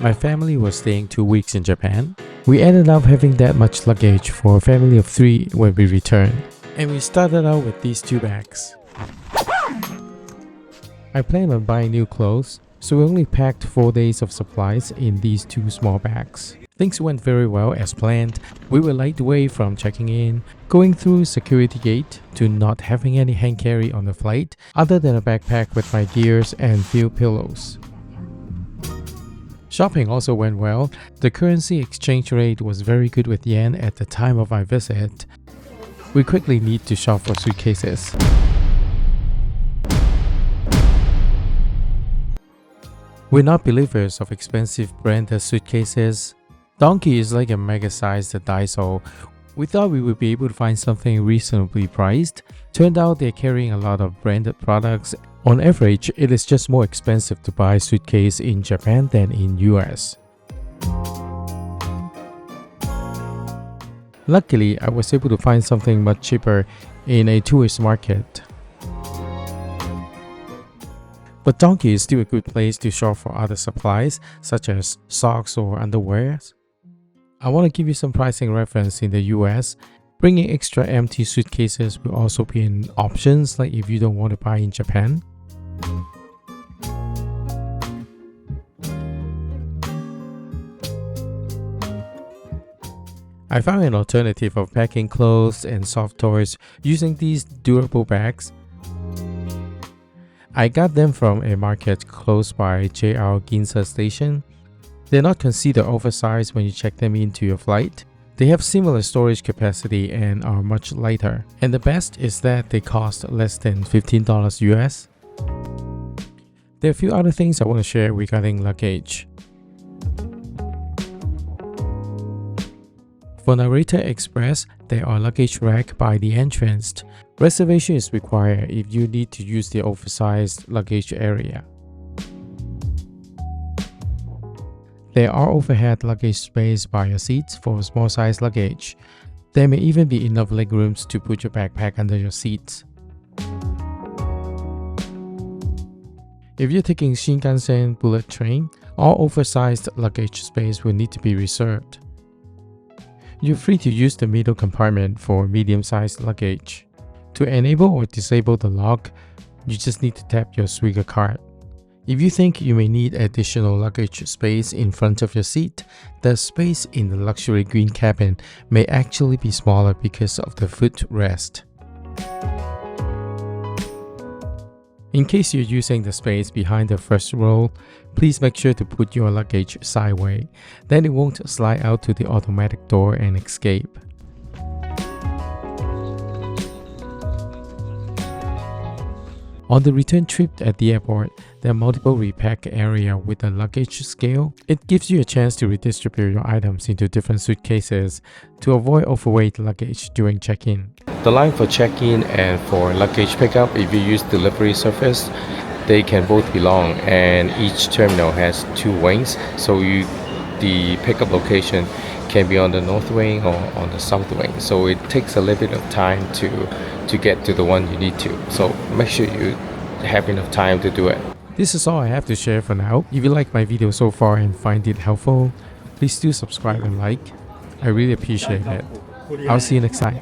My family was staying 2 weeks in Japan. We ended up having that much luggage for a family of 3 when we returned. And we started out with these 2 bags. I planned on buying new clothes, so we only packed 4 days of supplies in these 2 small bags. Things went very well as planned. We were lightweight from checking in, going through security gate, to not having any hand carry on the flight other than a backpack with my gears and few pillows. Shopping also went well. The currency exchange rate was very good with yen at the time of my visit. We quickly need to shop for suitcases. We're not believers of expensive branded suitcases. Donki is like a mega-sized Daiso. We thought we would be able to find something reasonably priced. Turned out they're carrying a lot of branded products. On average, it is just more expensive to buy a suitcase in Japan than in US. Luckily, I was able to find something much cheaper in a tourist market. But Donki is still a good place to shop for other supplies, such as socks or underwear. I want to give you some pricing reference in the US. Bringing extra empty suitcases will also be an option, like if you don't want to buy in Japan. I found an alternative of packing clothes and soft toys using these durable bags. I got them from a market close by JR Ginza station. They're not considered oversized when you check them into your flight. They have similar storage capacity and are much lighter. And the best is that they cost less than $15 US. There are a few other things I want to share regarding luggage. For Narita Express, there are luggage rack by the entrance. Reservation is required if you need to use the oversized luggage area. There are overhead luggage space by your seats for small size luggage. There may even be enough legrooms to put your backpack under your seats. If you're taking Shinkansen bullet train, all oversized luggage space will need to be reserved. You're free to use the middle compartment for medium-sized luggage. To enable or disable the lock, you just need to tap your Suica card. If you think you may need additional luggage space in front of your seat, the space in the luxury green cabin may actually be smaller because of the footrest. In case you're using the space behind the first row, please make sure to put your luggage sideways, then it won't slide out to the automatic door and escape. On the return trip at the airport, there are multiple repack areas with a luggage scale. It gives you a chance to redistribute your items into different suitcases to avoid overweight luggage during check-in. The line for check-in and for luggage pickup, if you use delivery service, they can both be long, and each terminal has 2 wings, so the pickup location can be on the north wing or on the south wing, so it takes a little bit of time to get to the one you need to, so make sure you have enough time to do it. This is all I have to share for now. If you like my video so far and find it helpful, please do subscribe and like. I really appreciate it. I'll see you next time.